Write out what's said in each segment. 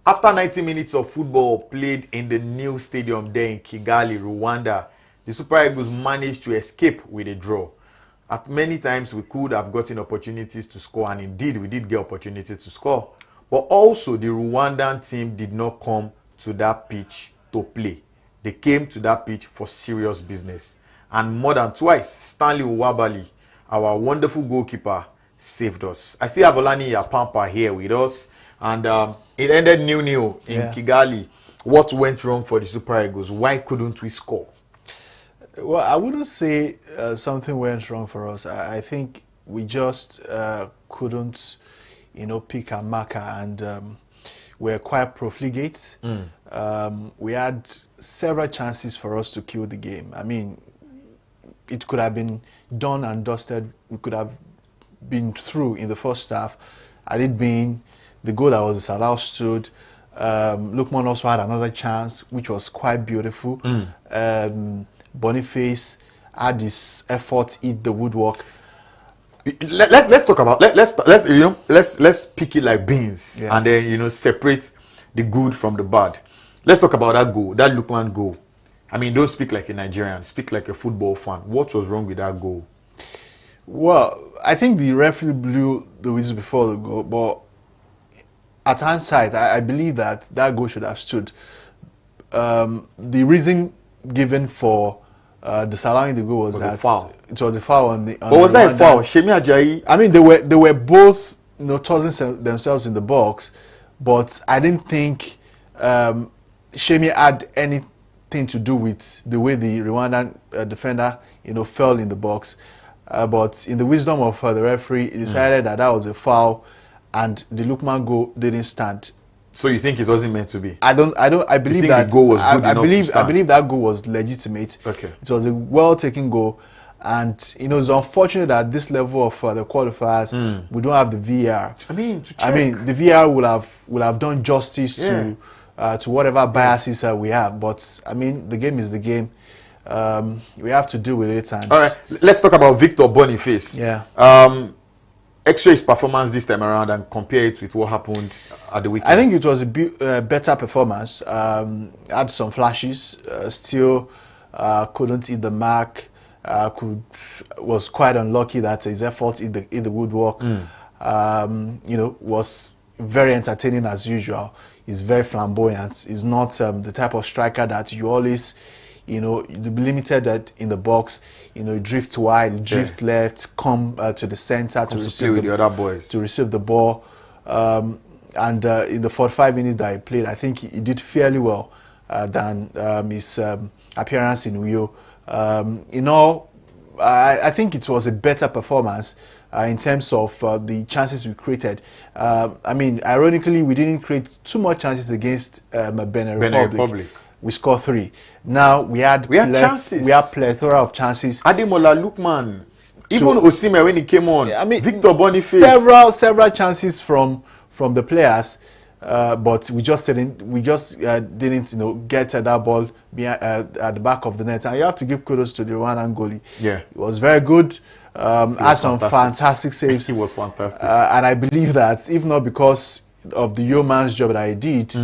After 90 minutes of football played in the new stadium there in Kigali, Rwanda, the Super Eagles managed to escape with a draw. At many times we could have gotten opportunities to score, and indeed we did get opportunities to score. But also the Rwandan team did not come to that pitch to play. They came to that pitch for serious business. And more than twice, Stanley Wabal, our wonderful goalkeeper, saved us. I still have Olani Yapampa here with us. And it ended 0-0 in Kigali. What went wrong for the Super Eagles? Why couldn't we score? Well, I wouldn't say something went wrong for us. I think we just couldn't, pick a marker, and we're quite profligate. We had several chances for us to kill the game. I mean, it could have been done and dusted. We could have been through in the first half. Had it been the goal that was disallowed stood. Lukman also had another chance, which was quite beautiful. Boniface had his effort eat the woodwork. Let's talk about let's pick it like beans, and then separate the good from the bad. Let's talk about that goal, that Lukman goal. I mean, don't speak like a Nigerian, speak like a football fan. What was wrong with that goal? Well, I think the referee blew the whistle before the goal, but at hindsight, I believe that goal should have stood. The reason given for disallowing the goal was that a foul. It was a foul on the. But was that a foul? Shemi Ajayi. I mean, they were both tossing themselves in the box, but I didn't think Shemi had anything to do with the way the Rwandan defender fell in the box. But in the wisdom of the referee, he decided that was a foul, and the Lukman goal didn't stand. So you think it wasn't meant to be? I believe that the goal was good enough to stand? I believe that goal was legitimate. Okay. It was a well-taken goal, and it's unfortunate that at this level of the qualifiers, we don't have the VAR. I mean, to check. The VAR will have done justice to whatever biases we have. But I mean, the game is the game. We have to deal with it. And all right, let's talk about Victor Boniface. Yeah. X-ray his performance this time around and compare it with what happened at the weekend. I think it was a better performance. Had some flashes, still couldn't hit the mark. Was quite unlucky that his effort in the woodwork. Was very entertaining as usual. He's very flamboyant. He's not the type of striker that you always. Limited in the box, drift wide, drift left, come to the center to receive the other boys. To receive the ball. And in the 45 minutes that he played, I think he did fairly well than his appearance in Uyo. I think it was a better performance in terms of the chances we created. I mean, ironically, we didn't create too much chances against Benin Republic. We scored 3. Now we had chances. We had plethora of chances. Ademola Lukman, even Osimhen when he came on. I mean, Victor Boniface. Several chances from the players, but we just didn't get that ball at the back of the net. And you have to give kudos to the Rwandan goalie. Yeah, it was very good. Had some fantastic saves. He was fantastic. And I believe that if not because of the yeoman's job that I did,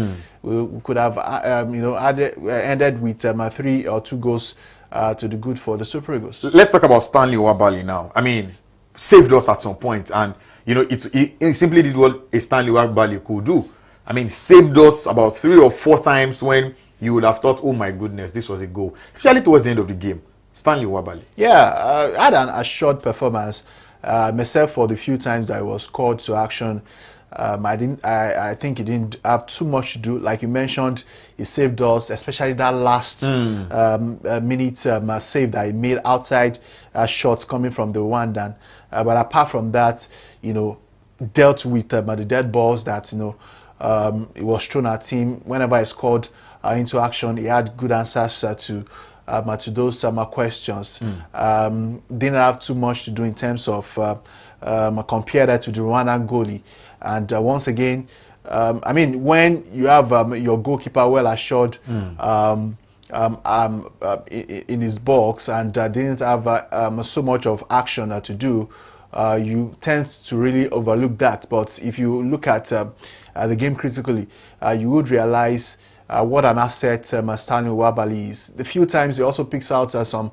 we could have ended with 3 or 2 goals to the good for the Super Eagles. Let's talk about Stanley Wabal now. I mean, saved us at some point, and it simply did what a Stanley Wabal could do. I mean, saved us about 3 or 4 times when you would have thought, oh my goodness, this was a goal. Especially towards the end of the game. Stanley Wabal. Yeah, I had an assured performance. Myself, for the few times that I was called to action, I think he didn't have too much to do. Like you mentioned, he saved us, especially that last minute save that he made outside shots coming from the Rwandan. But apart from that, dealt with the dead balls that it was thrown at him. Whenever he scored into action, he had good answers to those questions. Didn't have too much to do in terms of compare that to the Rwandan goalie. And once again, I mean, when you have your goalkeeper well assured in his box and didn't have so much of action to do, you tend to really overlook that. But if you look at the game critically, you would realize what an asset Stanley Wabal is. The few times he also picks out some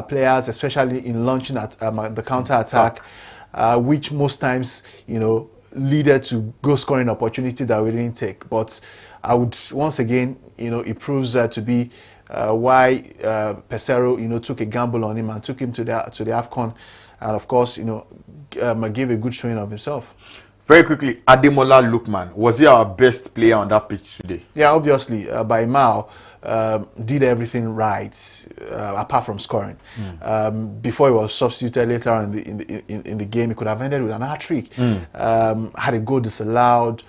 players, especially in launching at the counter-attack, which most times, leaded to goal-scoring opportunity that we didn't take. But I would, once again, it proves to be why Pesero, took a gamble on him and took him to the AFCON, and of course, gave a good showing of himself. Very quickly, Ademola Lookman, was he our best player on that pitch today? Yeah, obviously, by a mile, did everything right, apart from scoring. Before he was substituted later on in the game, he could have ended with an hat-trick. Had a goal disallowed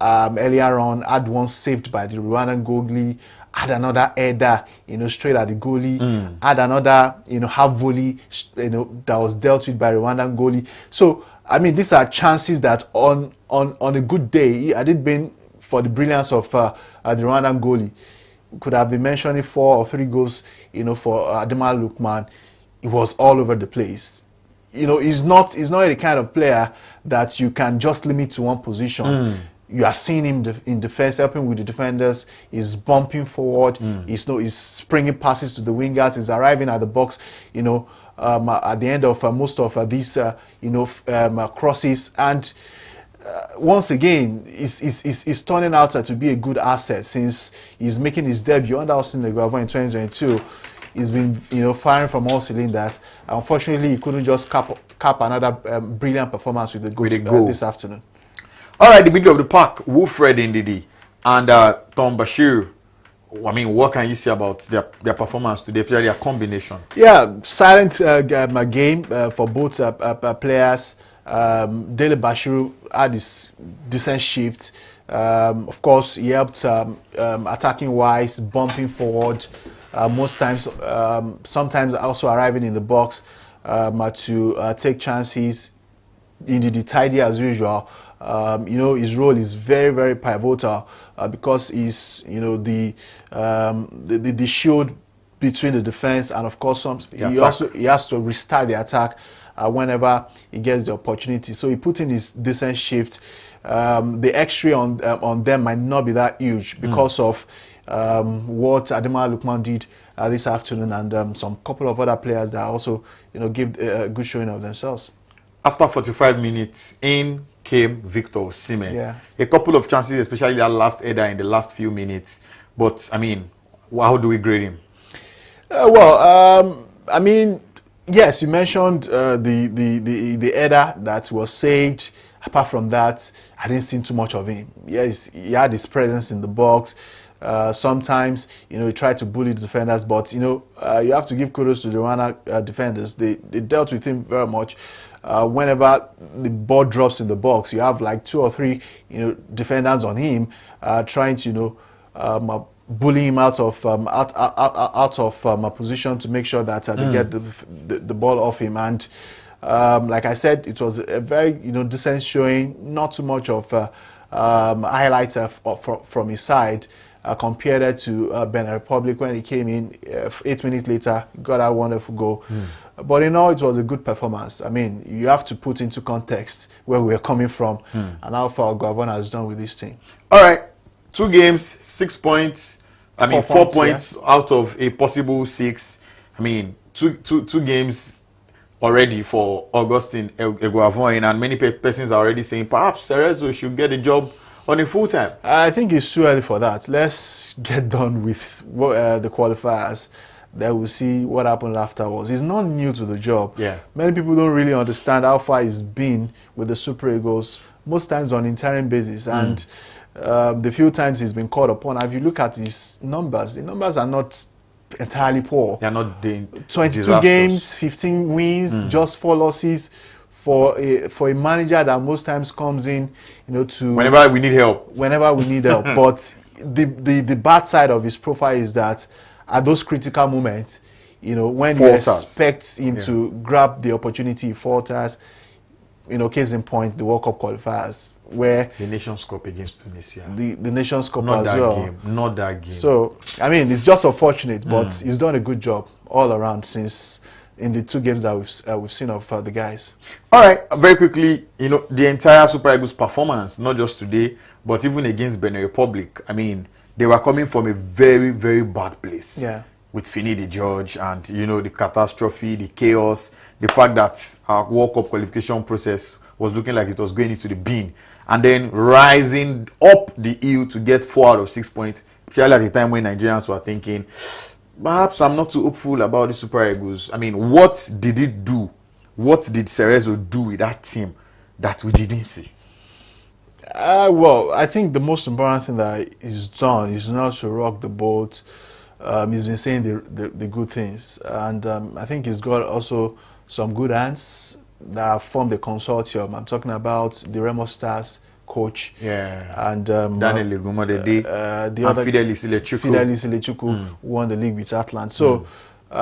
earlier on, had one saved by the Rwandan goalie, had another header, straight at the goalie, had another, half volley, that was dealt with by Rwandan goalie. So, I mean, these are chances that on a good day, had it been for the brilliance of the Rwandan goalie, could have been mentioning 4 or 3 goals, for Ademola Lookman. It was all over the place. He's not the kind of player that you can just limit to one position. You are seeing him in defense, helping with the defenders. He's bumping forward. He's springing passes to the wingers. He's arriving at the box. At the end of most of these, crosses, and once again, he's turning out to be a good asset since he's making his debut under Stanley Wabal in 2022. He's been, firing from all cylinders. Unfortunately, he couldn't just cap another brilliant performance with the goal this afternoon. All right, the middle of the pack, Wilfred Ndidi and Tom Bashir. I mean, what can you say about their performance today, especially their combination? Yeah, silent game for both players. Dele Bashiru had his decent shift. Of course, he helped attacking wise, bumping forward. Most times, sometimes also arriving in the box to take chances. Ndidi tidy as usual. His role is very, very pivotal because he's, the shield between the defense and, of course, he has to restart the attack whenever he gets the opportunity. So he put in his decent shift. The extra on them might not be that huge because of what Ademola Lookman did this afternoon, and some couple of other players that also, give a good showing of themselves. After 45 minutes, in came Victor Osimhen. Yeah. A couple of chances, especially that last header in the last few minutes. But, I mean, how do we grade him? I mean, yes, you mentioned the header that was saved. Apart from that, I didn't see too much of him. Yes, he had his presence in the box. Sometimes, he tried to bully the defenders, but, you have to give kudos to the Rwanda defenders. They dealt with him very much. Whenever the ball drops in the box, you have like 2 or 3, defenders on him, trying to, bully him out of a position to make sure that they get the ball off him. And like I said, it was a very decent showing. Not too much of highlights from his side. Compared to Benin Republic when he came in 8 minutes later, got a wonderful goal. But in all, it was a good performance. I mean, you have to put into context where we're coming from and how far Gabon has done with this team. All right, 2 games, 6 points. I mean, 4 points out of a possible 6. I mean, two games already for Augustine Eguavoin, and many persons are already saying perhaps Cerezo should get a job on a full time. I think it's too early for that. Let's get done with the qualifiers. Then we'll see what happened afterwards. He's not new to the job. Yeah. Many people don't really understand how far he's been with the Super Eagles, most times on interim basis. And the few times he's been called upon, if you look at his numbers, the numbers are not entirely poor. They're not 22 games, 15 wins, just 4 losses. For a manager that most times comes in, to whenever we need help. But the bad side of his profile is that at those critical moments, when you expect him to grab the opportunity, he falters. Case in point, the World Cup qualifiers, where the Nations Cup against Tunisia, the Nations Cup as well. Not that game. So I mean, it's just unfortunate, but he's done a good job all around since in the 2 games that we've seen of the guys. All right, very quickly, the entire Super Eagles performance, not just today, but even against Benin Republic. I mean, they were coming from a very, very bad place. Yeah. With Fini the judge and, the catastrophe, the chaos, the fact that our World Cup qualification process was looking like it was going into the bin. And then rising up the hill to get 4 out of 6 points, especially at the time when Nigerians were thinking, perhaps I'm not too hopeful about the Super Eagles. I mean, what did it do? What did Cerezo do with that team that we didn't see? Well, I think the most important thing that is done is not to rock the boat. He's been saying the good things, and I think he's got also some good hands that have formed the consortium. I'm talking about the Remo Stars coach, and Daniel Legumodede, the other Fidelis Ilechukwu, who won the league with Atlant. So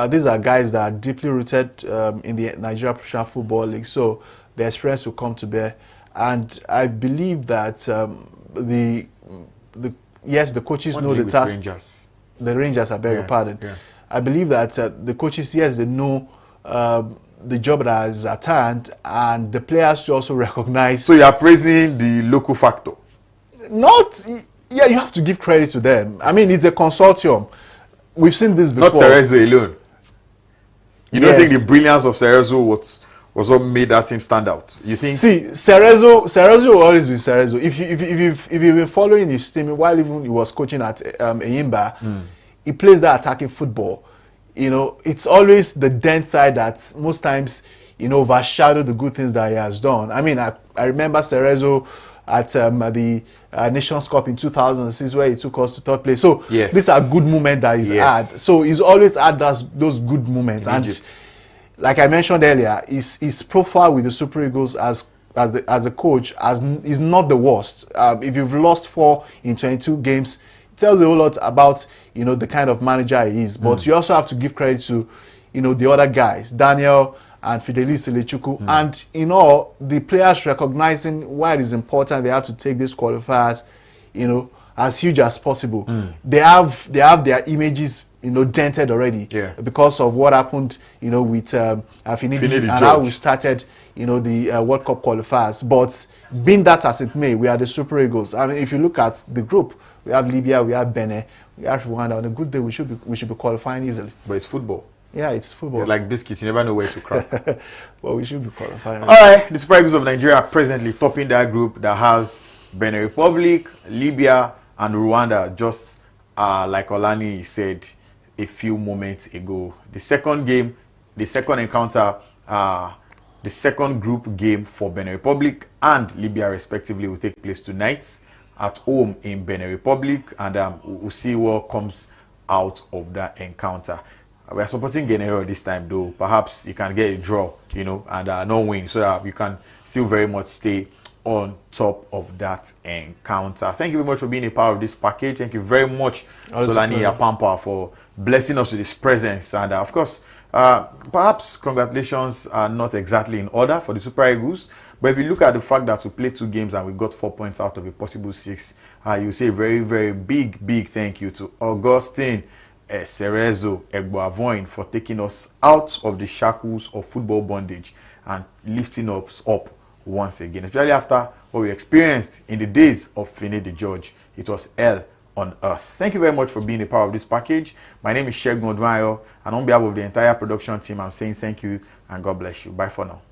these are guys that are deeply rooted in the Nigeria Professional Football League. So the experience will come to bear, and I believe that the coaches know the task. Rangers. The Rangers, I beg your pardon. Yeah. I believe that the coaches, yes, they know the job that is at hand, and the players should also recognize. So you are praising the local factor? Yeah, you have to give credit to them. I mean, it's a consortium. We've seen this before. Not Cerezo alone. You don't think the brilliance of Cerezo was what made that team stand out? You think? See, Cerezo will always be Cerezo. If you've been following his team while even he was coaching at Eyimba, he plays that attacking football. It's always the dense side that most times overshadow the good things that he has done. I mean, I remember Cerezo at the Nations Cup in 2006 where he took us to 3rd place. So these are good moments that he's had. So he's always had those good moments. And like I mentioned earlier, his profile with the Super Eagles as a coach is not the worst. If you've lost 4 in 22 games, it tells a whole lot about the kind of manager he is. But you also have to give credit to the other guys, Daniel and Fidelis Ilechukwu, and the players recognizing why it is important they have to take these qualifiers, as huge as possible. They have their images dented already because of what happened with Finidi and how we started the World Cup qualifiers. But being that as it may, we are the Super Eagles. I mean, if you look at the group, we have Libya, we have Benin, we have Rwanda. On a good day, we should be qualifying easily. But it's football. Yeah, it's football. It's like biscuits, you never know where to crack. Well, we should be qualifying. All right, the Super Eagles of Nigeria are presently topping that group that has Benin Republic, Libya, and Rwanda, just like Olani said a few moments ago. The second game, the second encounter, the second group game for Benin Republic and Libya respectively will take place tonight at home in Benin Republic, and we'll see what comes out of that encounter. We are supporting Guinea this time though. Perhaps you can get a draw, and not win, so that you can still very much stay on top of that encounter. Thank you very much for being a part of this package. Thank you very much, Solani Apampa, for blessing us with his presence. And of course, perhaps congratulations are not exactly in order for the Super Eagles, but if you look at the fact that we played 2 games and we got 4 points out of a possible 6, you say very, very big thank you to Augustine Cerezo Egboavoin for taking us out of the shackles of football bondage and lifting us up once again, especially after what we experienced in the days of Fini the Judge. It was hell on earth. Thank you very much for being a part of this package. My name is Shegun Odwayo, and on behalf of the entire production team, I'm saying thank you and God bless you. Bye for now.